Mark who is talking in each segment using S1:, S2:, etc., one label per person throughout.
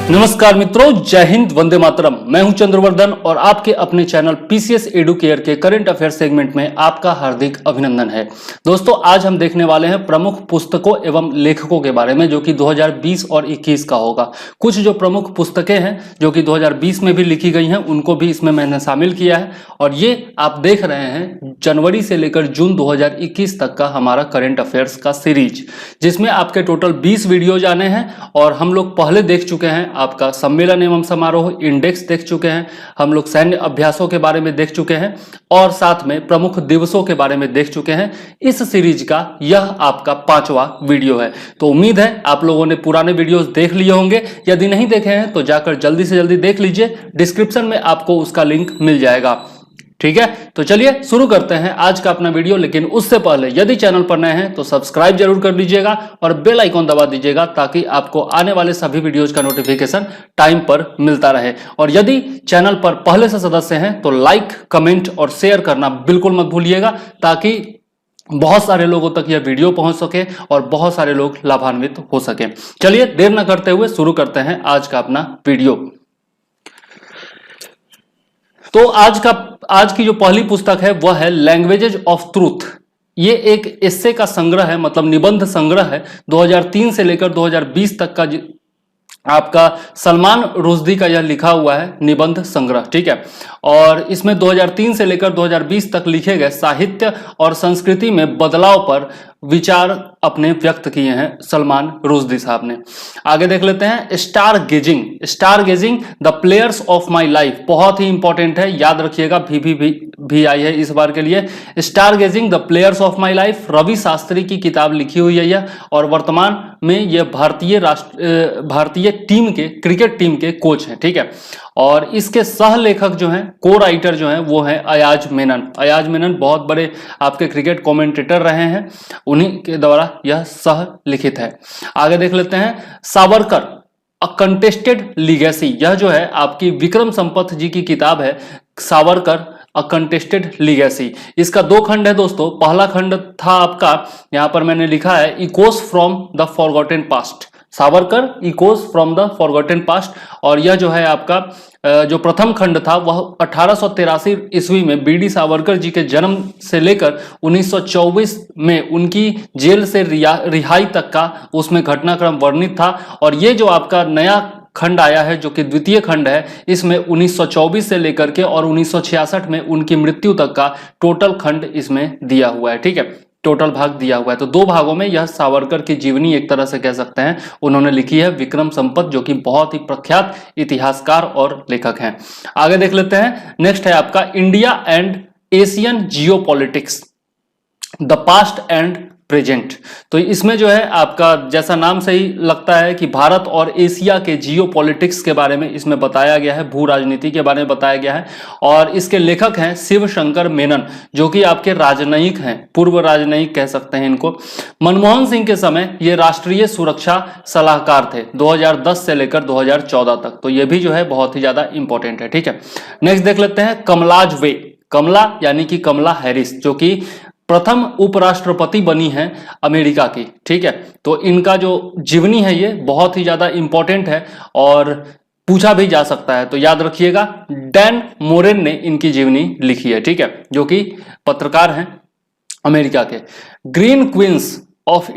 S1: नमस्कार मित्रों, जय हिंद, वंदे मातरम। मैं हूं चंद्रवर्धन और आपके अपने चैनल पीसीएस एडुकेयर के करंट अफेयर सेगमेंट में आपका हार्दिक अभिनंदन है। दोस्तों, आज हम देखने वाले हैं प्रमुख पुस्तकों एवं लेखकों के बारे में जो कि 2020 और 21 का होगा। कुछ जो प्रमुख पुस्तकें हैं जो कि 2020 में भी लिखी गई हैं उनको भी इसमें मैंने शामिल किया है और ये आप देख रहे हैं जनवरी से लेकर जून 2021 तक का हमारा करंट अफेयर्स का सीरीज, जिसमें आपके टोटल 20 वीडियोज आने हैं और हम लोग पहले देख चुके हैं आपका सम्मेलन एवं समारोह इंडेक्स देख चुके हैं, हम लोग सैन्य अभ्यासों के बारे में देख चुके हैं और साथ में प्रमुख दिवसों के बारे में देख चुके हैं। इस सीरीज का यह आपका 5वां वीडियो है। तो उम्मीद है आप लोगों ने पुराने वीडियोस देख लिए होंगे। यदि नहीं देखे हैं तो जाकर जल्दी से जल्दी देख लीजिए, डिस्क्रिप्शन में आपको उसका लिंक मिल जाएगा। ठीक है, तो चलिए शुरू करते हैं आज का अपना वीडियो। लेकिन उससे पहले यदि चैनल पर नए हैं तो सब्सक्राइब जरूर कर लीजिएगा और बेल आइकॉन दबा दीजिएगा ताकि आपको आने वाले सभी वीडियोज का नोटिफिकेशन टाइम पर मिलता रहे। और यदि चैनल पर पहले से सदस्य हैं तो लाइक, कमेंट और शेयर करना बिल्कुल मत भूलिएगा ताकि बहुत सारे लोगों तक यह वीडियो पहुंच सके और बहुत सारे लोग लाभान्वित हो सके। चलिए देर न करते हुए शुरू करते हैं आज का अपना वीडियो। तो आज की जो पहली पुस्तक है वह है लैंग्वेजेज ऑफ ट्रूथ। ये एक एस्से का संग्रह है, मतलब निबंध संग्रह है। 2003 से लेकर 2020 तक का आपका सलमान रुश्दी का यह लिखा हुआ है निबंध संग्रह। ठीक है, और इसमें 2003 से लेकर 2020 तक लिखे गए साहित्य और संस्कृति में बदलाव पर विचार अपने व्यक्त किए हैं सलमान रुश्दी साहब ने। आगे देख लेते हैं stargazing the players of my life. बहुत ही इंपॉर्टेंट है, याद रखिएगा, भी आई है इस बार के लिए। Stargazing the players of my life Ravi Shastri की किताब लिखी हुई है यह, और वर्तमान में यह भारतीय टीम के क्रिकेट टीम के कोच हैं। ठीक है, और इसके सह लेखक जो हैं, को राइटर जो हैं, वो हैं अयाज मेनन बहुत बड़े आपके क्रिकेट कमेंटेटर रहे हैं, उन्हीं के द्वारा यह सह लिखित है। आगे देख लेते हैं सावरकर अ कंटेस्टेड लीगेसी। यह जो है आपकी विक्रम संपत जी की किताब है, सावरकर अ कंटेस्टेड लीगेसी। इसका 2 खंड है दोस्तों। पहला खंड था आपका, यहां पर मैंने लिखा है Eeco from the forgotten past, Savarkar Eeco from the forgotten past. और यह जो है आपका जो प्रथम खंड था वह 1883 ईस्वी में बीडी सावरकर जी के जन्म से लेकर 1924 में उनकी जेल से रिहाई तक का उसमें घटनाक्रम वर्णित था। और ये जो आपका नया खंड आया है जो कि द्वितीय खंड है, इसमें 1924 से लेकर के और 1966 में उनकी मृत्यु तक का टोटल खंड इसमें दिया हुआ है। ठीक है, टोटल भाग दिया हुआ है। तो 2 भागों में यह सावरकर की जीवनी एक तरह से कह सकते हैं उन्होंने लिखी है। विक्रम संपत जो कि बहुत ही प्रख्यात इतिहासकार और लेखक हैं। आगे देख लेते हैं, नेक्स्ट है आपका India and Asian geopolitics the past and present. तो इसमें जो है आपका जैसा नाम से ही लगता है कि भारत और एशिया के जियोपॉलिटिक्स के बारे में इसमें बताया गया है, भू राजनीति के बारे में बताया गया है। और इसके लेखक हैं शिव शंकर मेनन जो कि आपके राजनयिक हैं, पूर्व राजनयिक कह सकते हैं इनको। मनमोहन सिंह के समय ये राष्ट्रीय सुरक्षा सलाहकार थे 2010 से लेकर 2014 तक। तो ये भी जो है बहुत ही ज्यादा इंपॉर्टेंट है। ठीक है, नेक्स्ट देख लेते हैं कमला यानी कि कमला हैरिस जो कि प्रथम उपराष्ट्रपति बनी है अमेरिका की। ठीक है, तो इनका जो जीवनी है ये बहुत ही ज्यादा इंपॉर्टेंट है और पूछा भी जा सकता है, तो याद रखिएगा। डैन मोरेन ने इनकी जीवनी लिखी है। ठीक है, जो कि पत्रकार हैं अमेरिका के। ग्रीन क्वींस ऑफ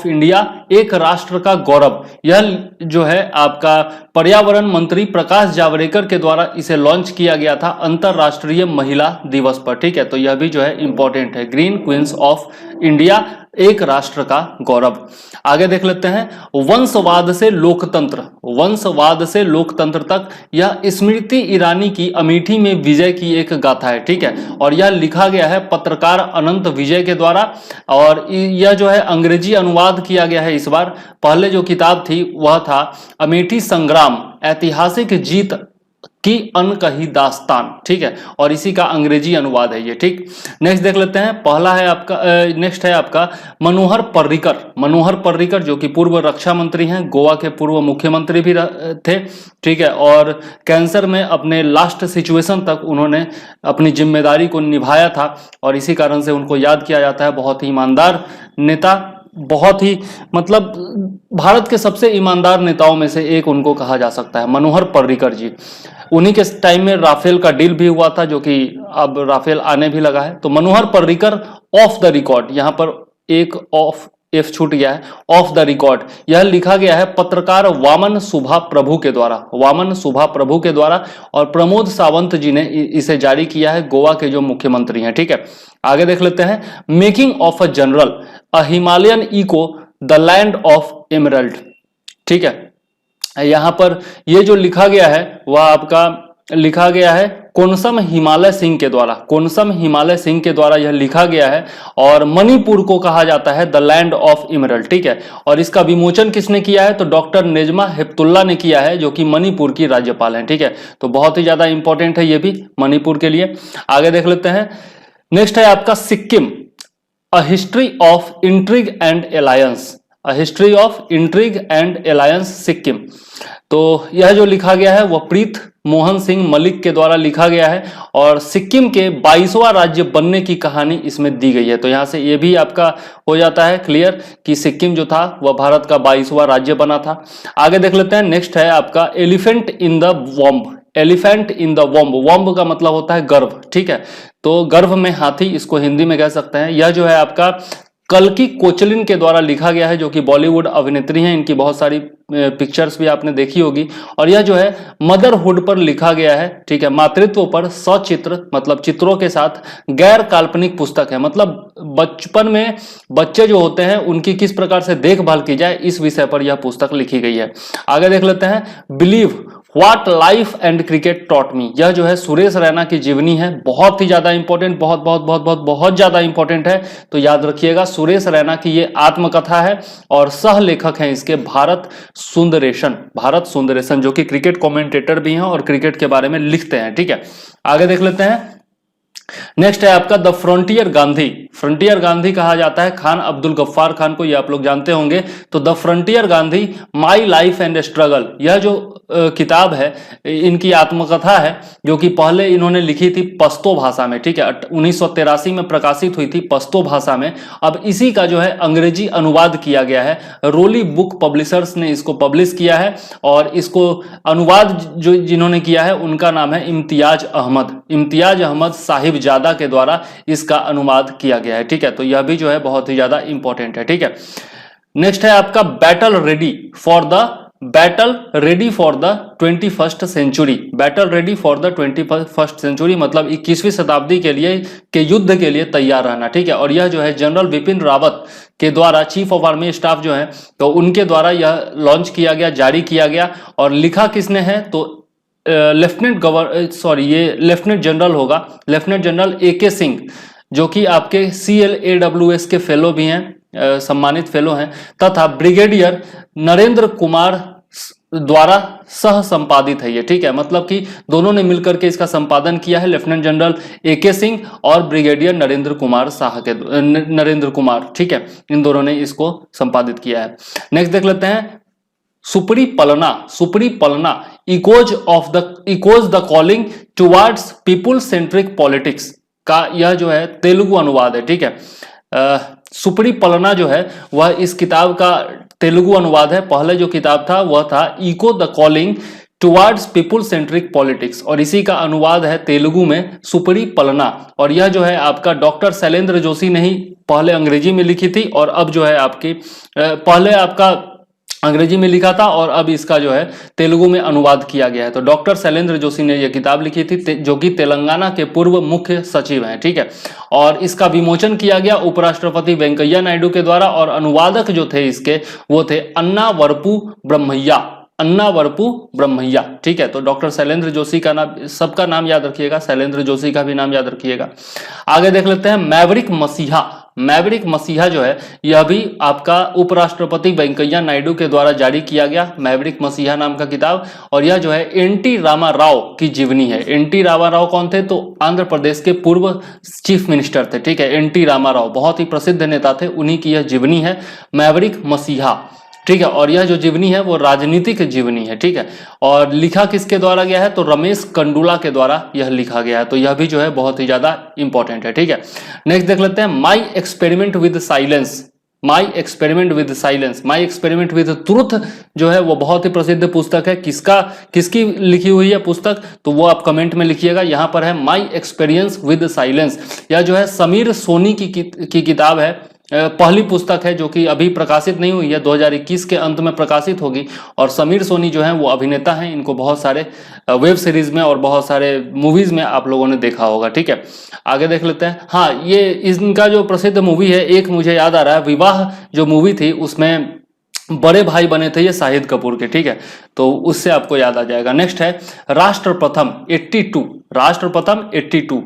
S1: इंडिया एक राष्ट्र का गौरव, यह जो है आपका पर्यावरण मंत्री प्रकाश जावड़ेकर के द्वारा इसे लॉन्च किया गया था अंतरराष्ट्रीय महिला दिवस पर। ठीक है, तो यह भी जो है इंपॉर्टेंट है, ग्रीन क्वींस ऑफ इंडिया एक राष्ट्र का गौरव। आगे देख लेते हैं वंशवाद से लोकतंत्र तक, यह स्मृति ईरानी की अमेठी में विजय की एक गाथा है। ठीक है, और यह लिखा गया है पत्रकार अनंत विजय के द्वारा और यह जो है अंग्रेजी अनुवाद किया गया है इस बार। पहले जो किताब थी वह था अमेठी संग्राम ऐतिहासिक जीत की अनकही दास्तान। ठीक है, और इसी का अंग्रेजी अनुवाद है ये। ठीक, नेक्स्ट देख लेते हैं। नेक्स्ट है आपका मनोहर पर्रिकर जो कि पूर्व रक्षा मंत्री हैं, गोवा के पूर्व मुख्यमंत्री भी थे। ठीक है, और कैंसर में अपने लास्ट सिचुएशन तक उन्होंने अपनी जिम्मेदारी को निभाया था और इसी कारण से उनको याद किया जाता है। बहुत ही ईमानदार नेता बहुत ही मतलब भारत के सबसे ईमानदार नेताओं में से एक उनको कहा जा सकता है, मनोहर पर्रिकर जी। उन्हीं के टाइम में राफेल का डील भी हुआ था, जो कि अब राफेल आने भी लगा है। तो Manohar Parrikar of the record, यहां पर एक ऑफ एफ छूट गया है, ऑफ द रिकॉर्ड यह लिखा गया है पत्रकार वामन सुभा प्रभु के द्वारा, वामन सुभा प्रभु के द्वारा, और प्रमोद सावंत जी ने इसे जारी किया है, गोवा के जो मुख्यमंत्री हैं। ठीक है, आगे देख लेते हैं। Making of a general, a Himalayan echo, the land of emerald. ठीक है, यहां पर ये जो लिखा गया है वह आपका लिखा गया है कोनसम हिमालय सिंह के द्वारा, कोनसम हिमालय सिंह के द्वारा यह लिखा गया है, और मणिपुर को कहा जाता है द लैंड ऑफ इमरल्ड। ठीक है, और इसका विमोचन किसने किया है? तो डॉक्टर नेजमा हेपतुल्ला ने किया है, जो कि मणिपुर की राज्यपाल हैं। ठीक है, तो बहुत ही ज्यादा इंपॉर्टेंट है ये भी मणिपुर के लिए। आगे देख लेते हैं। नेक्स्ट है आपका Sikkim, a history of intrigue and alliance, a history of intrigue and alliance Sikkim. तो यह जो लिखा गया है वह प्रीत मोहन सिंह मलिक के द्वारा लिखा गया है, और सिक्किम के 22वां राज्य बनने की कहानी इसमें दी गई है। तो यहां से यह भी आपका हो जाता है क्लियर कि सिक्किम जो था वह भारत का 22वां राज्य बना था। आगे देख लेते हैं। नेक्स्ट है आपका elephant in the womb, elephant in the womb, womb का मतलब होता है गर्भ। ठीक है, तो गर्भ में हाथी, इसको हिंदी में कह सकते हैं। यह जो है आपका कल्की कोचलिन के द्वारा लिखा गया है, जो कि बॉलीवुड अभिनेत्री हैं, इनकी बहुत सारी पिक्चर्स भी आपने देखी होगी। और यह जो है मदरहुड पर लिखा गया है। ठीक है, मातृत्व पर सचित्र मतलब चित्रों के साथ गैर काल्पनिक पुस्तक है, मतलब बचपन में बच्चे जो होते हैं उनकी किस प्रकार से देखभाल की जाए, इस विषय पर यह पुस्तक लिखी गई है। आगे देख लेते हैं। Believe what life and cricket taught me, यह जो है सुरेश रैना की जीवनी है, बहुत ही ज्यादा इंपॉर्टेंट, बहुत बहुत बहुत बहुत बहुत ज्यादा इंपॉर्टेंट है। तो याद रखिएगा, सुरेश रैना की ये आत्मकथा है, और सह लेखक हैं इसके भारत सुंदरेशन, भारत सुंदरेशन, जो कि क्रिकेट कमेंटेटर भी हैं और क्रिकेट के बारे में लिखते हैं। ठीक है, आगे देख लेते हैं। नेक्स्ट है आपका the frontier Gandhi, frontier Gandhi कहा जाता है खान अब्दुल गफ्फार खान को, ये आप लोग जानते होंगे। तो the frontier Gandhi, my life and struggle, यह जो किताब है इनकी आत्मकथा है, जो कि पहले इन्होंने लिखी थी पश्तो भाषा में। ठीक है, 1983 में प्रकाशित हुई थी पश्तो भाषा में। अब इसी का जो है अंग्रेजी अनुवाद किया गया है, रोली बुक पब्लिशर्स ने इसको पब्लिश किया है, और इसको अनुवाद जो जिन्होंने किया है उनका नाम है इम्तियाज अहमद, इम्तियाज अहमद साहिबजादा के द्वारा इसका अनुवाद किया गया है। ठीक है, तो यह भी जो है बहुत ही ज्यादा इंपॉर्टेंट है। ठीक है, नेक्स्ट है आपका battle ready for the, battle ready for the 21st century, battle ready for the 21st century मतलब 21वीं शताब्दी के लिए के युद्ध के लिए तैयार रहना। ठीक है, और यह जो है जनरल बिपिन रावत के द्वारा, चीफ ऑफ आर्मी स्टाफ जो है, तो उनके द्वारा यह लॉन्च किया गया, जारी किया गया। और लिखा किसने है? तो लेफ्टिनेंट जनरल होगा, लेफ्टिनेंट जनरल AK सिंह, जो कि आपके CLAWS के फेलो भी हैं, सम्मानित फेलो हैं, तथा ब्रिगेडियर नरेंद्र कुमार द्वारा सह संपादित है ये। ठीक है, मतलब कि दोनों ने मिलकर के इसका संपादन किया है, लेफ्टिनेंट जनरल AK सिंह और ब्रिगेडियर नरेंद्र कुमार शाह के, नरेंद्र कुमार। ठीक है, इन दोनों ने इसको संपादित किया है। नेक्स्ट देख लेते हैं। सुपरी पलना, सुपरी पलना, echoes the calling towards people centric politics का यह जो है तेलुगु अनुवाद है। ठीक है, सुपरी पलना जो है वह इस किताब का तेलुगु अनुवाद है। पहले जो किताब था वह था echo the calling towards people centric politics, और इसी का अनुवाद है तेलुगु में सुपरी पलना। और यह जो है आपका डॉक्टर शैलेंद्र जोशी ने ही पहले अंग्रेजी में लिखी थी, और अब जो है आपकी पहले आपका अंग्रेजी में लिखा था और अब इसका जो है तेलुगु में अनुवाद किया गया है। तो डॉक्टर शैलेंद्र जोशी ने यह किताब लिखी थी, जो कि तेलंगाना के पूर्व मुख्य सचिव हैं। ठीक है, और इसका विमोचन किया गया उपराष्ट्रपति वेंकैया नायडू के द्वारा, और अनुवादक जो थे इसके वो थे अन्ना वरपू ब्रह्मैया, अन्ना वरपू ब्रह्मैया। ठीक है, तो डॉक्टर शैलेंद्र जोशी का नाम, सबका नाम याद रखिएगा, शैलेंद्र जोशी का भी नाम याद रखिएगा। आगे देख लेते हैं। मैवरिक मसीहा, मैवरिक मसीहा जो है यह भी आपका उपराष्ट्रपति वेंकैया नायडू के द्वारा जारी किया गया, मैवरिक मसीहा नाम का किताब। और यह जो है NT रामा राव की जीवनी है। NT रामा राव कौन थे? तो आंध्र प्रदेश के पूर्व चीफ मिनिस्टर थे। ठीक है, NT रामा राव बहुत ही प्रसिद्ध नेता थे, उन्हीं की यह जीवनी है मैवरिक मसीहा। ठीक है, और यह जो जीवनी है वो राजनीतिक जीवनी है। ठीक है, और लिखा किसके द्वारा गया है? तो रमेश कंडुला के द्वारा यह लिखा गया है। तो यह भी जो है बहुत ही ज्यादा इंपॉर्टेंट है। ठीक है, नेक्स्ट देख लेते हैं। My experiment with silence, my experiment with silence, my experiment with truth जो है वो बहुत ही प्रसिद्ध पुस्तक है। किसकी लिखी हुई है पुस्तक, तो वो आप कमेंट में लिखिएगा। यहां पर है माई एक्सपीरियंस विद साइलेंस, यह जो है समीर सोनी की किताब है, पहली पुस्तक है जो कि अभी प्रकाशित नहीं हुई है, 2021 के अंत में प्रकाशित होगी। और समीर सोनी जो है वो अभिनेता हैं, इनको बहुत सारे वेब सीरीज में और बहुत सारे मूवीज में आप लोगों ने देखा होगा। ठीक है, आगे देख लेते हैं। हाँ, ये इनका जो प्रसिद्ध मूवी है, एक मुझे याद आ रहा है, विवाह जो मूवी थी उसमें बड़े भाई बने थे ये शाहिद कपूर के। ठीक है, तो उससे आपको याद आ जाएगा। नेक्स्ट है राष्ट्र प्रथम 82, राष्ट्र प्रथम 82,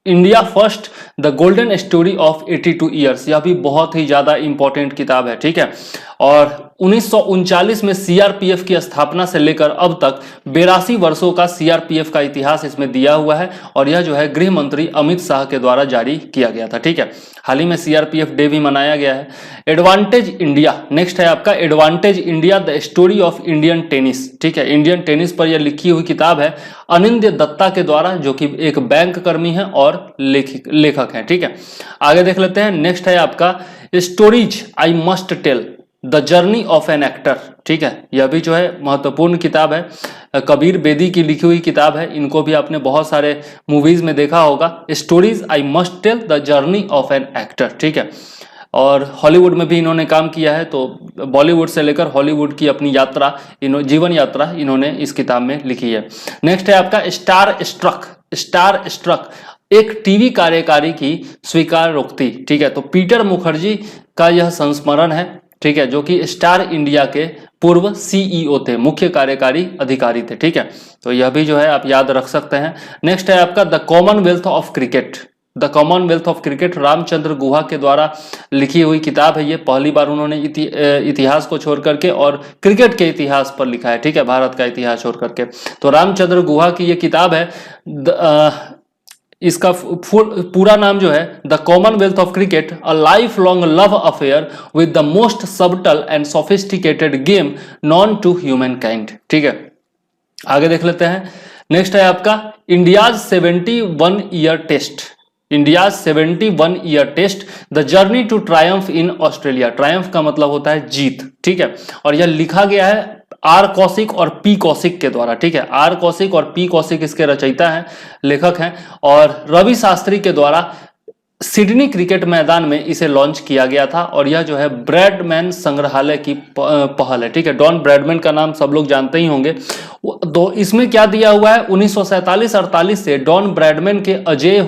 S1: India first the golden story of 82 years, यह भी बहुत ही ज्यादा इंपॉर्टेंट किताब है। ठीक है, और 1939 में सीआरपीएफ की स्थापना से लेकर अब तक 82 वर्षों का सीआरपीएफ का इतिहास इसमें दिया हुआ है, और यह जो है गृह मंत्री अमित शाह के द्वारा जारी किया गया था। ठीक है, हाल ही में सीआरपीएफ डे भी मनाया गया है। एडवांटेज इंडिया, नेक्स्ट है आपका advantage India the story of Indian tennis. ठीक है, इंडियन टेनिस पर यह लिखी हुई किताब है अनिंद्य दत्ता के द्वारा, जो कि एक बैंक कर्मी है और लेखक है। ठीक है, आगे देख लेते हैं। नेक्स्ट है आपका stories I must tell the journey of an actor. ठीक है, यह भी जो है महत्वपूर्ण किताब है, कबीर बेदी की लिखी हुई किताब है, इनको भी आपने बहुत सारे मूवीज में देखा होगा। Stories I must tell the journey of an actor. ठीक है, और हॉलीवुड में भी इन्होंने काम किया है, तो बॉलीवुड से लेकर हॉलीवुड की अपनी यात्रा, जीवन यात्रा इन्होंने इस किताब में लिखी है। नेक्स्ट है आपका स्टार स्ट्रक, स्टार स्ट्रक एक टीवी कार्यकारी की स्वीकारोक्ति। ठीक है, तो पीटर मुखर्जी का यह संस्मरण है। ठीक है, जो कि स्टार इंडिया के पूर्व सीईओ थे, मुख्य कार्यकारी अधिकारी थे। ठीक है, तो यह भी जो है आप याद रख सकते हैं। नेक्स्ट है आपका the commonwealth of cricket, the commonwealth of cricket Ramachandra Guha के द्वारा लिखी हुई किताब है। ये पहली बार उन्होंने इतिहास को छोड़ करके और क्रिकेट के इतिहास पर लिखा है। ठीक है, भारत का इतिहास छोड़ करके, तो रामचंद्र गुहा की ये किताब है। इसका पूरा नाम जो है the commonwealth of cricket, a lifelong love affair with the most subtle and sophisticated game known to humankind. ठीक है, आगे देख लेते हैं। नेक्स्ट है आपका India's 71 year test, India's 71 year test the journey to triumph in Australia. Triumph का मतलब होता है जीत। ठीक है, और यह लिखा गया है आर कौशिक और पी कौशिक के द्वारा। ठीक है, आर कौशिक और पी कौशिक इसके रचयिता हैं, लेखक हैं, और रवि शास्त्री के द्वारा सिडनी क्रिकेट मैदान में इसे लॉन्च किया गया था। और यह जो है ब्रैडमैन संग्रहालय की पहल है। ठीक है, डॉन ब्रैडमैन का नाम सब लोग जानते ही होंगे। तो इसमें क्या दिया हुआ है, 1947-48 से डॉन ब्रैडमैन के अजय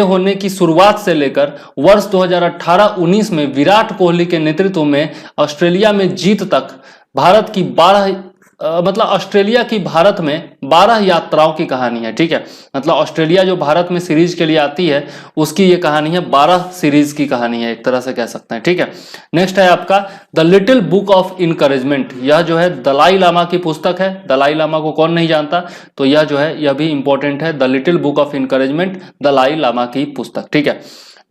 S1: होने की शुरुआत से लेकर वर्ष 2018-19 में विराट कोहली के नेतृत्व में ऑस्ट्रेलिया में जीत तक भारत की ऑस्ट्रेलिया की भारत में 12 यात्राओं की कहानी है। ठीक है, मतलब ऑस्ट्रेलिया जो भारत में सीरीज के लिए आती है उसकी ये कहानी है, 12 सीरीज की कहानी है, एक तरह से कह सकते हैं। ठीक है, नेक्स्ट है आपका the little book of encouragement, यह जो है दलाई लामा की पुस्तक है। दलाई लामा को कौन नहीं जानता, तो यह जो है यह भी इंपॉर्टेंट है, the little book of encouragement, Dalai Lama की पुस्तक। ठीक है,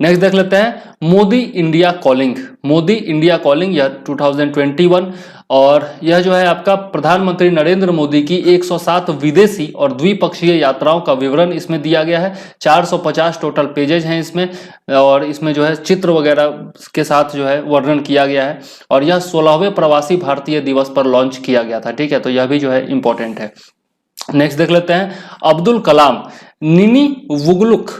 S1: नेक्स्ट देख लेते हैं Modi India calling, Modi India calling, यह 2021, और यह जो है आपका प्रधानमंत्री नरेंद्र मोदी की 107 विदेशी और द्विपक्षीय यात्राओं का विवरण इसमें दिया गया है। 450 टोटल पेजेज हैं इसमें, और इसमें जो है चित्र वगैरह के साथ जो है वर्णन किया गया है, और यह 16वें प्रवासी भारतीय दिवस पर लॉन्च किया गया था। ठीक है, तो यह भी जो है इंपॉर्टेंट है। नेक्स्ट देख लेते हैं अब्दुल कलाम निनी वुगलुक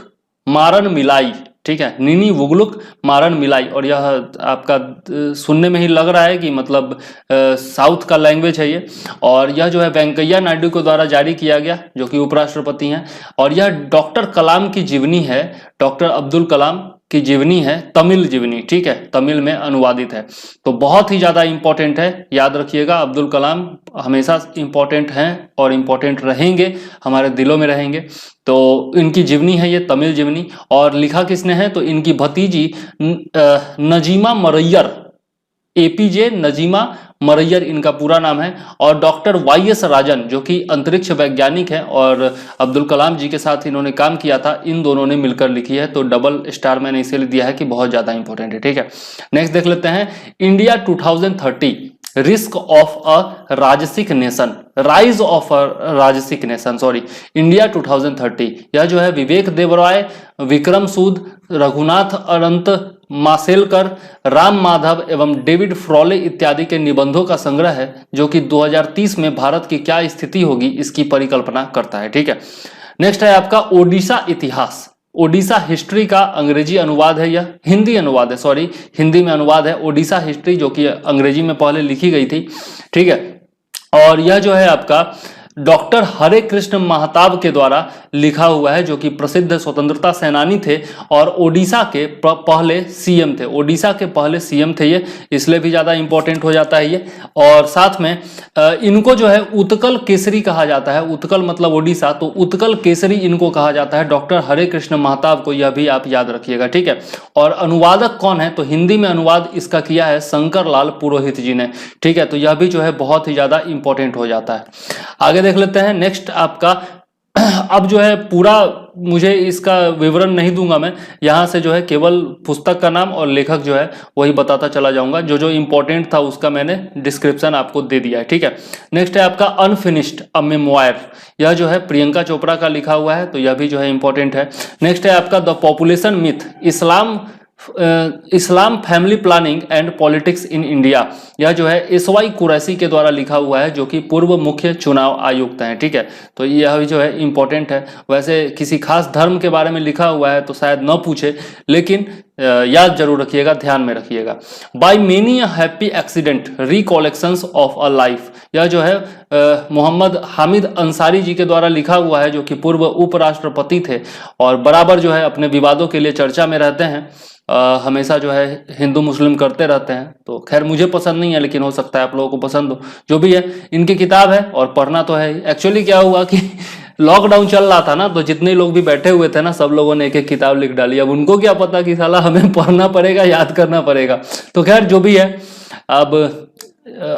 S1: मारन मिलाई। ठीक है, निनी वुगलुक मारन मिलाई, और यह आपका सुनने में ही लग रहा है कि मतलब साउथ का लैंग्वेज है ये, और यह जो है वेंकैया नायडू के द्वारा जारी किया गया, जो कि उपराष्ट्रपति हैं, और यह डॉक्टर कलाम की जीवनी है, डॉक्टर अब्दुल कलाम की जीवनी है, तमिल जीवनी। ठीक है, तमिल में अनुवादित है, तो बहुत ही ज्यादा इंपॉर्टेंट है, याद रखिएगा। अब्दुल कलाम हमेशा इंपॉर्टेंट हैं और इंपॉर्टेंट रहेंगे, हमारे दिलों में रहेंगे। तो इनकी जीवनी है ये, तमिल जीवनी, और लिखा किसने है, तो इनकी भतीजी नजीमा मरैयर, एपीजे नजीमा मरैयर इनका पूरा नाम है, और डॉक्टर वाईएस राजन जो कि अंतरिक्ष वैज्ञानिक है और अब्दुल कलाम जी के साथ इन्होंने काम किया था, इन दोनों ने मिलकर लिखी है। तो डबल स्टार मैंने इसीलिए दिया है कि बहुत ज्यादा इंपॉर्टेंट है। ठीक है, नेक्स्ट देख लेते हैं इंडिया 2030 रिस्क ऑफ अ राजसिक नेशन, राइज ऑफ अ राजसिक नेशन, सॉरी, इंडिया 2030। यह जो है विवेक देबरॉय, विक्रम सूद, रघुनाथ अनंत मासेलकर, राम माधव एवं डेविड फ्रॉले इत्यादि के निबंधों का संग्रह है, जो कि 2030 में भारत की क्या स्थिति होगी इसकी परिकल्पना करता है। ठीक है, नेक्स्ट है आपका ओडिशा इतिहास। ओडिशा हिस्ट्री का अंग्रेजी अनुवाद है, यह हिंदी अनुवाद है, सॉरी, हिंदी में अनुवाद है ओडिशा हिस्ट्री, जो कि अंग्रेजी में पहले लिखी गई थी। ठीक है, और यह जो है आपका डॉक्टर हरे कृष्ण महताब के द्वारा लिखा हुआ है, जो कि प्रसिद्ध स्वतंत्रता सेनानी थे और ओडिशा के पहले सीएम थे। ओडिशा के पहले सीएम थे ये, इसलिए भी ज़्यादा इंपॉर्टेंट हो जाता है ये। और साथ में इनको जो है उत्कल केसरी कहा जाता है, उत्कल मतलब ओडिशा, तो उत्कल केसरी इनको कहा जाता है, डॉक्टर हरे कृष्ण महताब को, यह भी आप याद रखिएगा। ठीक है, और अनुवादक कौन है, तो हिंदी में अनुवाद इसका किया है शंकर लाल पुरोहित जी ने। ठीक है, तो यह भी जो है बहुत ही ज़्यादा इंपॉर्टेंट हो जाता है। आगे देख लेते हैं नेक्स्ट आपका। अब जो है पूरा मुझे इसका विवरण नहीं दूंगा मैं, यहाँ से जो है केवल पुस्तक का नाम और लेखक जो है वही बताता चला जाऊंगा। जो जो इंपॉर्टेंट था उसका मैंने डिस्क्रिप्शन आपको दे दिया है। ठीक है, नेक्स्ट है आपका अनफिनिश्ड अ मेमोयर। यह जो है प्रियंका चोपड़ा का लिखा हुआ है, तो यह भी जो है इंपॉर्टेंट है। नेक्स्ट है आपका the population myth, Islam family planning and politics in India. यह जो है एसवाई कुरैशी के द्वारा लिखा हुआ है, जो कि पूर्व मुख्य चुनाव आयुक्त हैं। ठीक है, तो यह भी जो है इंपॉर्टेंट है। वैसे किसी खास धर्म के बारे में लिखा हुआ है तो शायद न पूछे, लेकिन याद जरूर रखिएगा, ध्यान में रखिएगा। By many a happy accident recollections of a life. यह जो है मोहम्मद हामिद अंसारी जी के द्वारा लिखा हुआ है, जो कि पूर्व उपराष्ट्रपति थे और बराबर जो है अपने विवादों के लिए चर्चा में रहते हैं। हमेशा जो है हिंदू मुस्लिम करते रहते हैं, तो खैर मुझे पसंद नहीं है, लेकिन हो सकता है आप लोगों को पसंद हो। जो भी है, इनकी किताब है और पढ़ना तो है। एक्चुअली क्या हुआ कि लॉकडाउन चल रहा था ना, तो जितने लोग भी बैठे हुए थे ना, सब लोगों ने एक एक किताब लिख डाली। अब उनको क्या पता कि साला हमें पढ़ना पड़ेगा, याद करना पड़ेगा। तो खैर जो भी है, अब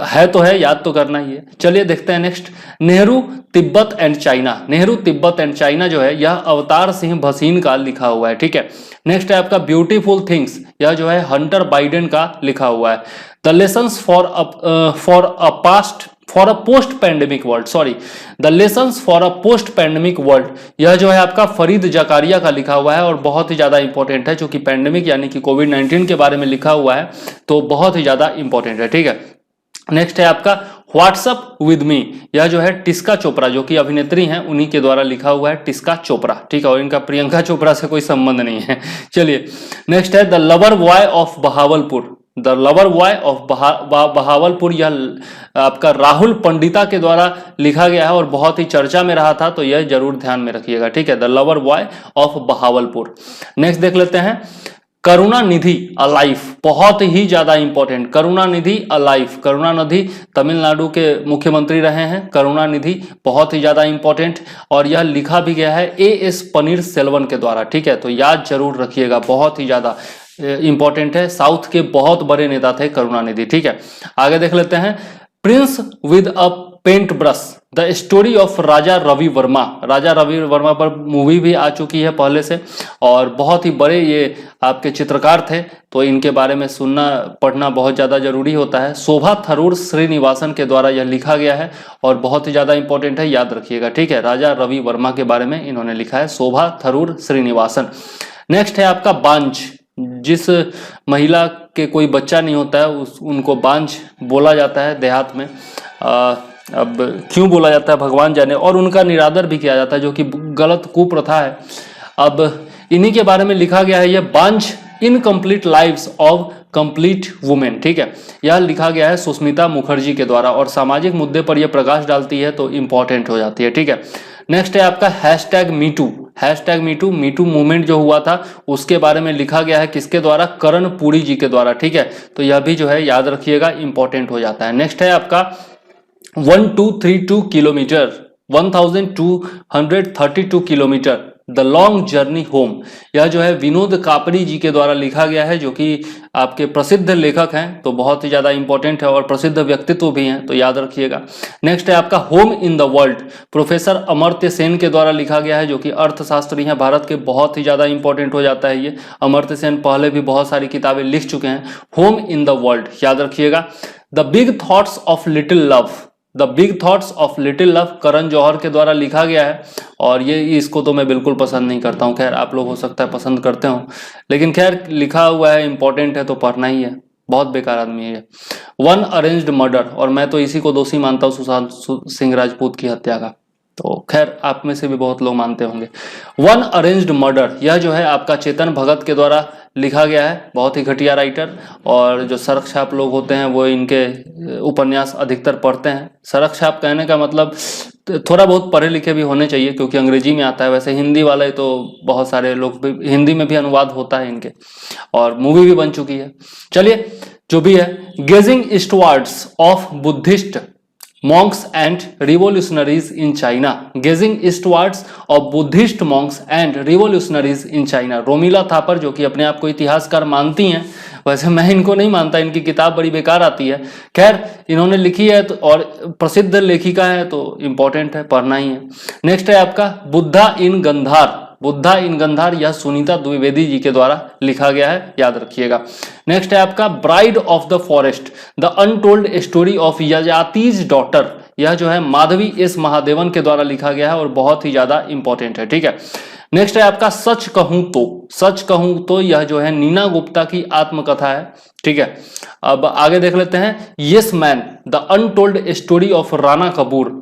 S1: है तो है, याद तो करना ही है। चलिए देखते हैं next. Nehru Tibet and China. Nehru Tibet and China जो है यह अवतार सिंह भसीन का लिखा हुआ है। ठीक है, नेक्स्ट है आपका ब्यूटीफुल थिंग्स। यह जो है हंटर बाइडेन का लिखा हुआ है। The lessons for a post pandemic world, sorry, the lessons for a post pandemic world. यह जो है आपका फरीद जकारिया का लिखा हुआ है और बहुत ही ज्यादा इंपॉर्टेंट है, क्योंकि पैंडेमिक यानी कि कोविड-19 के बारे में लिखा हुआ है, तो बहुत ही ज्यादा इंपॉर्टेंट है। ठीक है, नेक्स्ट है आपका व्हाट्सअप विद मी। यह जो है टिस्का चोपड़ा, जो कि अभिनेत्री हैं, उन्हीं के द्वारा लिखा हुआ है, टिस्का चोपड़ा। ठीक है, और इनका प्रियंका चोपड़ा से कोई संबंध नहीं है। चलिए नेक्स्ट है the lover boy of Bahawalpur. The lover boy of Bahawalpur, यह आपका राहुल पंडिता के द्वारा लिखा गया है और बहुत ही चर्चा में रहा था, तो यह जरूर ध्यान में रखिएगा। ठीक है, the lover boy of Bahawalpur. Next देख लेते हैं करुणानिधि अलाइफ, बहुत ही ज्यादा इंपॉर्टेंट। करुणानिधि अलाइफ, करुणानिधि तमिलनाडु के मुख्यमंत्री रहे हैं। करुणानिधि बहुत ही ज्यादा इंपॉर्टेंट, और यह लिखा भी गया है एएस पनीर सेल्वन के द्वारा। ठीक है, तो याद जरूर रखिएगा, बहुत ही ज्यादा इंपॉर्टेंट है। साउथ के बहुत बड़े नेता थे करुणानिधि। ठीक है, आगे देख लेते हैं prince with a paint brush, the story of Raja Ravi Varma. Raja Ravi Varma पर मूवी भी आ चुकी है पहले से, और बहुत ही बड़े ये आपके चित्रकार थे, तो इनके बारे में सुनना पढ़ना बहुत ज़्यादा जरूरी होता है। शोभा थरूर श्रीनिवासन के द्वारा यह लिखा गया है और बहुत ही ज़्यादा इंपॉर्टेंट है, याद रखिएगा। ठीक है, राजा रवि वर्मा के बारे में इन्होंने लिखा है, शोभा थरूर श्रीनिवासन। नेक्स्ट है आपका बांझ। जिस महिला के कोई बच्चा नहीं होता है उनको बांझ बोला जाता है देहात में। अब क्यों बोला जाता है भगवान जाने, और उनका निरादर भी किया जाता है, जो कि गलत कुप्रथा है। अब इन्हीं के बारे में लिखा गया है ये बांझ incomplete lives of complete women. ठीक है, यह लिखा गया है सुष्मिता मुखर्जी के द्वारा, और सामाजिक मुद्दे पर यह प्रकाश डालती है, तो इंपॉर्टेंट हो जाती है। ठीक है, नेक्स्ट है आपका hashtag me too. Hashtag me too, me too movement जो हुआ था उसके बारे में लिखा गया है, किसके द्वारा, करण पुरी जी के द्वारा। ठीक है, तो यह भी जो है याद रखिएगा, इंपॉर्टेंट हो जाता है। नेक्स्ट है आपका 1232 kilometre, 1232 kilometre, the long journey home. यह जो है विनोद कापड़ी जी के द्वारा लिखा गया है, जो कि आपके प्रसिद्ध लेखक हैं, तो बहुत ही ज्यादा इंपॉर्टेंट है, और प्रसिद्ध व्यक्तित्व भी हैं, तो याद रखिएगा। नेक्स्ट है आपका home in the world, professor Amartya Sen के द्वारा लिखा गया है, जो कि अर्थशास्त्री हैं भारत के, बहुत ही ज्यादा इंपॉर्टेंट हो जाता है ये। अमर्त्य सेन पहले भी बहुत सारी किताबें लिख चुके हैं। होम इन द वर्ल्ड, याद रखिएगा। The big thoughts of little love, the big thoughts of little love Karan Johar के द्वारा लिखा गया है। और ये इसको तो मैं बिल्कुल पसंद नहीं करता हूँ, खैर आप लोग हो सकता है पसंद करते हो, लेकिन खैर लिखा हुआ है, इंपॉर्टेंट है तो पढ़ना ही है। बहुत बेकार आदमी है ये। वन अरेंज्ड मर्डर, और मैं तो इसी को दोषी मानता हूँ सुशांत सिंह राजपूत की हत्या का, तो खैर आप में से भी बहुत लोग मानते होंगे। वन अरेंज्ड मर्डर, यह जो है आपका चेतन भगत के द्वारा लिखा गया है, बहुत ही घटिया राइटर। और जो सड़क छाप लोग होते हैं वो इनके उपन्यास अधिकतर पढ़ते हैं। सड़क छाप कहने का मतलब थोड़ा बहुत पढ़े लिखे भी होने चाहिए, क्योंकि अंग्रेजी में आता है। वैसे हिंदी वाले तो बहुत सारे लोग भी, हिंदी में भी अनुवाद होता है इनके, और मूवी भी बन चुकी है। चलिए जो भी है, gazing eastwards of Buddhist monks and revolutionaries in China, gazing eastwards of Buddhist monks and revolutionaries in China, Romila Thapar, जो कि अपने आप को इतिहासकार मानती हैं, वैसे मैं इनको नहीं मानता, इनकी किताब बड़ी बेकार आती है। खैर इन्होंने लिखी है तो, और प्रसिद्ध लेखिका है तो इम्पोर्टेंट है, पढ़ना ही है। नेक्स्ट है आपका बुद्धा इन गंधार, बुद्धा इन गंधार, यह सुनीता द्विवेदी जी के द्वारा लिखा गया है, याद रखिएगा। नेक्स्ट है आपका bride of the forest, the untold story of Yayati's daughter, यह जो है माधवी एस महादेवन के द्वारा लिखा गया है और बहुत ही ज्यादा इंपॉर्टेंट है, ठीक है। नेक्स्ट है आपका सच कहूं तो, सच कहूं तो, यह जो है नीना गुप्ता की आत्मकथा है, ठीक है। अब आगे देख लेते हैं, yes man the untold story of Rana Kapoor,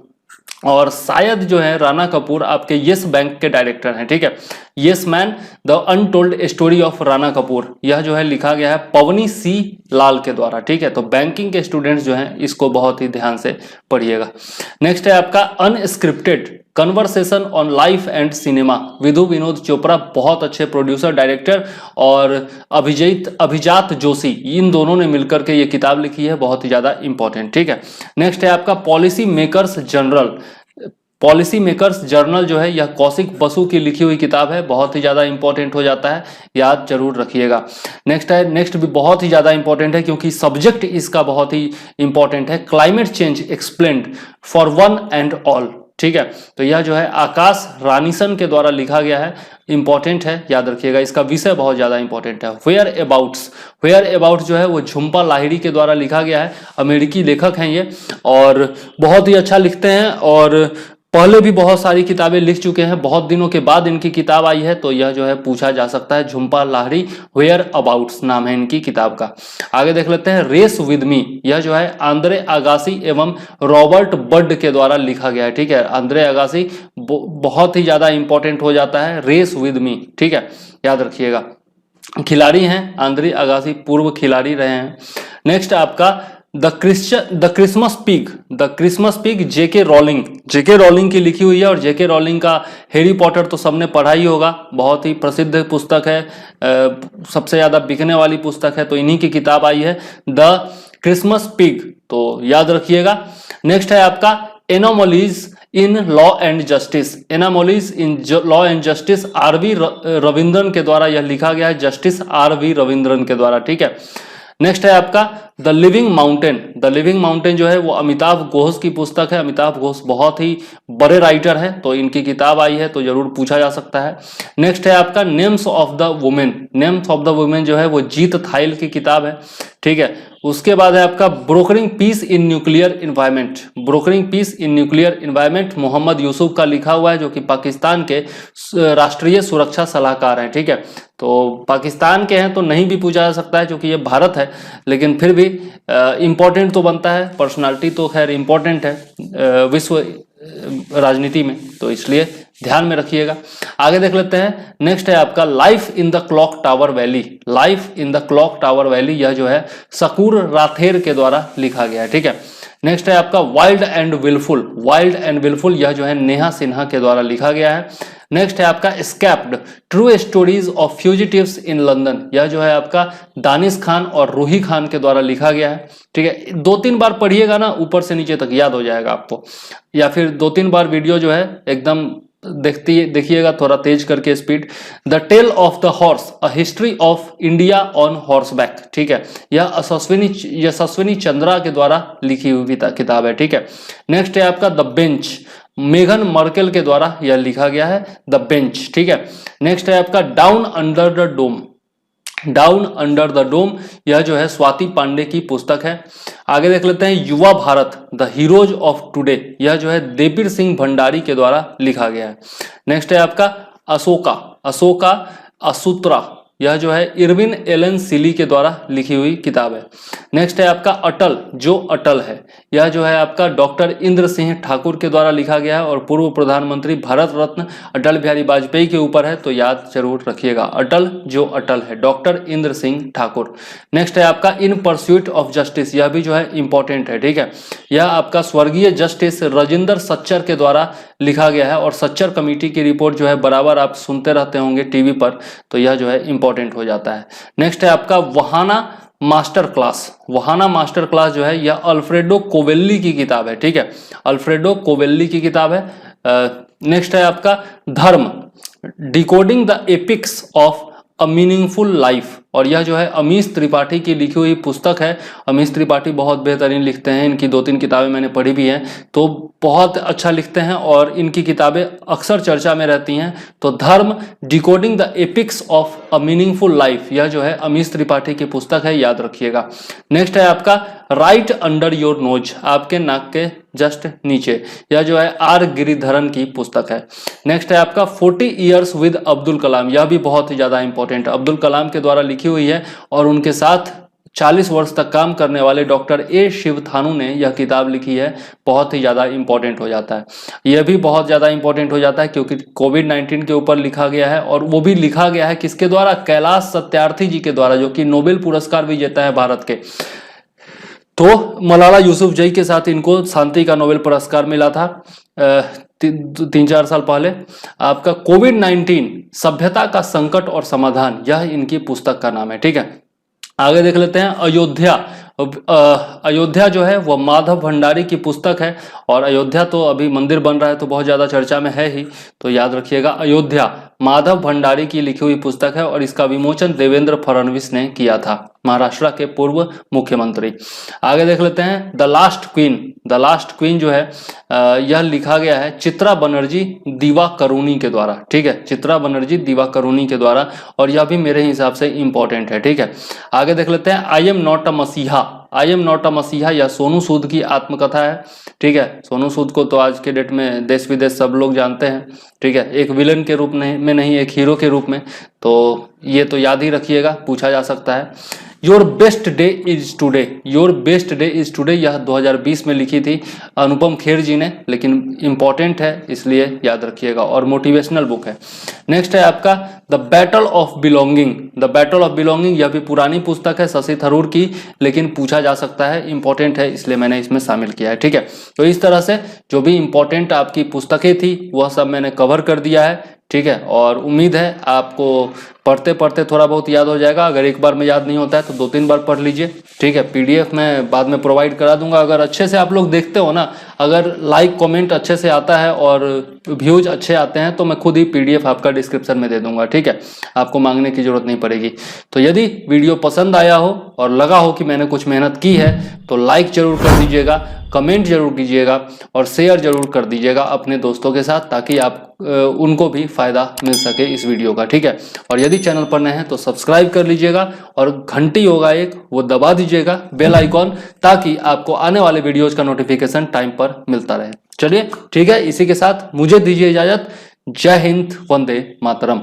S1: और शायद जो है राणा कपूर आपके यस बैंक के डायरेक्टर हैं, ठीक है। Yes man the untold story of Rana Kapoor, यह जो है लिखा गया है पवनी सी लाल के द्वारा, ठीक है। तो बैंकिंग के स्टूडेंट्स जो हैं इसको बहुत ही ध्यान से पढ़िएगा। नेक्स्ट है आपका unscripted conversation on life and cinema, Vidhu Vinod Chopra, बहुत अच्छे प्रोड्यूसर डायरेक्टर, और अभिजात जोशी, इन दोनों ने मिलकर के ये किताब लिखी है, बहुत ही ज्यादा इंपॉर्टेंट, ठीक है। नेक्स्ट है आपका policy makers general, policy makers journal जो है यह कौशिक बसु की लिखी हुई किताब है, बहुत ही ज्यादा इंपॉर्टेंट हो जाता है, याद जरूर रखिएगा। नेक्स्ट है, नेक्स्ट भी बहुत ही ज्यादा इंपॉर्टेंट है क्योंकि सब्जेक्ट इसका बहुत ही इंपॉर्टेंट है, climate change explained for one and all, ठीक है। तो यह जो है आकाश रानीसन के द्वारा लिखा गया है, इंपॉर्टेंट है, याद रखिएगा, इसका विषय बहुत ज्यादा इंपॉर्टेंट है। वेयर अबाउट्स, वेयर अबाउट जो है वो झुम्पा लाहिड़ी के द्वारा लिखा गया है, अमेरिकी लेखक हैं ये, और बहुत ही अच्छा लिखते हैं, और पहले भी बहुत सारी किताबें लिख चुके हैं, बहुत दिनों के बाद इनकी किताब आई है, तो यह जो है पूछा जा सकता है। झुम्पा लाहिड़ी, वेयर अबाउट्स नाम है इनकी किताब का। आगे देख लेते हैं, रेस विद मी, यह जो है आंद्रे अगासी एवं रॉबर्ट बर्ड के द्वारा लिखा गया है, ठीक है। आंद्रे अगासी बहुत ही ज्यादा इंपॉर्टेंट हो जाता है, रेस विद मी, ठीक है, याद रखिएगा। खिलाड़ी हैं आंद्रे अगासी, पूर्व खिलाड़ी रहे हैं। नेक्स्ट आपका the Christmas pig, the Christmas pig JK Rowling, JK Rowling की लिखी हुई है, और जेके रॉलिंग का हैरी पॉटर तो सबने पढ़ा ही होगा, बहुत ही प्रसिद्ध पुस्तक है, सबसे ज्यादा बिकने वाली पुस्तक है, तो इन्हीं की किताब आई है द क्रिसमस पिग, तो याद रखिएगा। नेक्स्ट है आपका anomalies in law and justice, anomalies in law and justice, R V. Ravindran के द्वारा यह लिखा गया है, जस्टिस आर.वी. रविंद्रन के द्वारा, ठीक है। नेक्स्ट है आपका the living mountain, the living mountain जो है वो अमिताभ घोष की पुस्तक है, अमिताभ घोष बहुत ही बड़े राइटर हैं, तो इनकी किताब आई है, तो जरूर पूछा जा सकता है। नेक्स्ट है आपका names of the women, names of the women जो है वो जीत थाइल की किताब है, ठीक है। उसके बाद है आपका brokering piece in nuclear environment, brokering piece in nuclear environment, Mohammad Yusuf का लिखा हुआ है, जो कि पाकिस्तान के राष्ट्रीय सुरक्षा सलाहकार हैं, ठीक है। तो पाकिस्तान के हैं तो नहीं भी पूछा जा सकता है क्योंकि ये भारत है, लेकिन फिर भी इंपॉर्टेंट तो बनता है, पर्सनालिटी तो खैर इंपॉर्टेंट है विश्व राजनीति में, तो इसलिए ध्यान में रखिएगा। आगे देख लेते हैं, नेक्स्ट है आपका life in the clock tower valley, life in the clock tower valley, यह जो है सकूर राथेर के द्वारा लिखा गया है, ठीक है। नेक्स्ट है आपका wild and wilful, wild and wilful, यह जो है नेहा सिन्हा के द्वारा लिखा गया है। नेक्स्ट है आपका escaped true stories of fugitives in London, यह जो है आपका दानिश खान और रूही खान के द्वारा लिखा गया है, ठीक है। 2-3 बार पढ़िएगा ना, ऊपर से नीचे तक याद हो जाएगा आपको, या फिर 2-3 बार वीडियो जो है एकदम देखिएगा थोड़ा तेज करके speed. The tale of the horse, a history of India on horseback, ठीक है, यह यशस्विनी चंद्रा के द्वारा लिखी हुई किताब है, ठीक है। नेक्स्ट है आपका द बेंच, मेघन मर्केल के द्वारा यह लिखा गया है द बेंच, ठीक है। नेक्स्ट है आपका down under the dome, down under the dome, यह जो है स्वाति पांडे की पुस्तक है। आगे देख लेते हैं युवा Bharat the heroes of today, यह जो है देबीर सिंह भंडारी के द्वारा लिखा गया है। नेक्स्ट है आपका अशोका, अशोका असूत्रा, यह जो है इरविन एलन सिली के द्वारा लिखी हुई किताब है। नेक्स्ट है आपका अटल, जो अटल है, यह जो है आपका डॉक्टर इंद्र सिंह ठाकुर के द्वारा लिखा गया है और पूर्व प्रधानमंत्री भारत रत्न अटल बिहारी वाजपेयी के ऊपर है, तो याद जरूर रखिएगा, अटल जो अटल है, डॉक्टर इंद्र सिंह ठाकुर। नेक्स्ट है आपका इन परस्यूट ऑफ जस्टिस, यह भी जो है इंपॉर्टेंट है, ठीक है। यह आपका स्वर्गीय जस्टिस राजेंद्र सच्चर के द्वारा लिखा गया है और सच्चर कमेटी की रिपोर्ट जो है बराबर आप सुनते रहते होंगे टीवी पर, तो यह जो है इंपॉर्टेंट हो जाता है। नेक्स्ट है आपका वहाना मास्टर क्लास, वहाना मास्टर क्लास जो है यह अल्फ्रेडो कोवेल्ली की किताब है, ठीक है, अल्फ्रेडो कोवेल्ली की किताब है। नेक्स्ट है आपका Dharma, decoding the epics of a meaningful life, और यह जो है अमीश त्रिपाठी की लिखी हुई पुस्तक है। अमीश त्रिपाठी बहुत बेहतरीन लिखते हैं, इनकी 2-3 किताबें मैंने पढ़ी भी हैं, तो बहुत अच्छा लिखते हैं और इनकी किताबें अक्सर चर्चा में रहती हैं। तो Dharma, decoding the epics of a meaningful life, यह जो है अमीश त्रिपाठी की पुस्तक है, याद रखिएगा। नेक्स्ट है आपका राइट अंडर योर नोज, आपके नाक के जस्ट नीचे, यह जो है आर गिरिधरन की पुस्तक है। नेक्स्ट है आपका 40 ईयर्स विद अब्दुल कलाम, यह भी बहुत ही ज्यादा इंपॉर्टेंट है, अब्दुल कलाम के द्वारा लिखी हुई है और उनके साथ 40 वर्ष तक काम करने वाले डॉक्टर ए शिवथानु ने यह किताब लिखी है, बहुत ही ज्यादा इंपॉर्टेंट हो जाता है। यह भी बहुत ज्यादा इंपॉर्टेंट हो जाता है क्योंकि कोविड-19 के ऊपर लिखा गया है और वो भी लिखा गया है किसके द्वारा, कैलाश सत्यार्थी जी के द्वारा, जो कि नोबेल पुरस्कार विजेता है भारत के। तो मलाला यूसुफजई के साथ इनको शांति का नोबेल पुरस्कार मिला था 3-4 साल पहले। आपका कोविड-19 सभ्यता का संकट और समाधान, यह इनकी पुस्तक का नाम है, ठीक है। आगे देख लेते हैं अयोध्या। अयोध्या जो है वह माधव भंडारी की पुस्तक है और अयोध्या तो अभी मंदिर बन रहा है तो बहुत ज्यादा चर्चा में है ही, तो याद रखिएगा अयोध्या माधव भंडारी की लिखी हुई पुस्तक है और इसका विमोचन देवेंद्र फडणवीस ने किया था, महाराष्ट्र के पूर्व मुख्यमंत्री। आगे देख लेते हैं the last queen. The last queen जो है यह लिखा गया है चित्रा बनर्जी दिवाकरुणी के द्वारा, ठीक है, चित्रा बनर्जी दिवाकरुणी के द्वारा, और यह भी मेरे हिसाब से इंपॉर्टेंट है, ठीक है। आगे देख लेते हैं आई एम नॉट अ मसीहा। आई एम नॉट अ मसीहा यह सोनू सूद की आत्मकथा है, ठीक है। सोनू सूद को तो आज के डेट में देश विदेश सब लोग जानते हैं, ठीक है, एक विलन के रूप में नहीं, एक हीरो के रूप में, तो ये तो याद ही रखिएगा, पूछा जा सकता है। Your best day is today, your best day is today, यह 2020 में लिखी थी अनुपम खेर जी ने, लेकिन इंपॉर्टेंट है इसलिए याद रखिएगा और मोटिवेशनल बुक है। नेक्स्ट है आपका the battle of belonging. The battle of belonging, यह भी पुरानी पुस्तक है शशि थरूर की, लेकिन पूछा जा सकता है, इंपॉर्टेंट है इसलिए मैंने इसमें शामिल किया है, ठीक है। तो इस तरह से जो भी इंपॉर्टेंट आपकी पुस्तकें थी वह सब मैंने कवर कर दिया है, ठीक है, और उम्मीद है आपको पढ़ते पढ़ते थोड़ा बहुत याद हो जाएगा। अगर एक बार में याद नहीं होता है तो 2-3 बार पढ़ लीजिए, ठीक है। पीडीएफ मैं बाद में प्रोवाइड करा दूंगा, अगर अच्छे से आप लोग देखते हो ना, अगर लाइक कमेंट अच्छे से आता है और व्यूज अच्छे आते हैं तो मैं खुद ही पीडीएफ आपका डिस्क्रिप्शन में दे दूंगा, ठीक है, आपको मांगने की जरूरत नहीं पड़ेगी। तो यदि वीडियो पसंद आया हो और लगा हो कि मैंने कुछ मेहनत की है तो लाइक जरूर कर दीजिएगा, कमेंट जरूर कीजिएगा और शेयर जरूर कर दीजिएगा अपने दोस्तों के साथ, ताकि आप उनको भी फायदा मिल सके इस वीडियो का, ठीक है। और यदि चैनल पर नए हैं तो सब्सक्राइब कर लीजिएगा और घंटी होगा एक, वो दबा दीजिएगा, बेल आइकॉन, ताकि आपको आने वाले वीडियोज का नोटिफिकेशन टाइम पर मिलता रहे। चलिए ठीक है, इसी के साथ मुझे दीजिए इजाजत। जय हिंद, वंदे मातरम।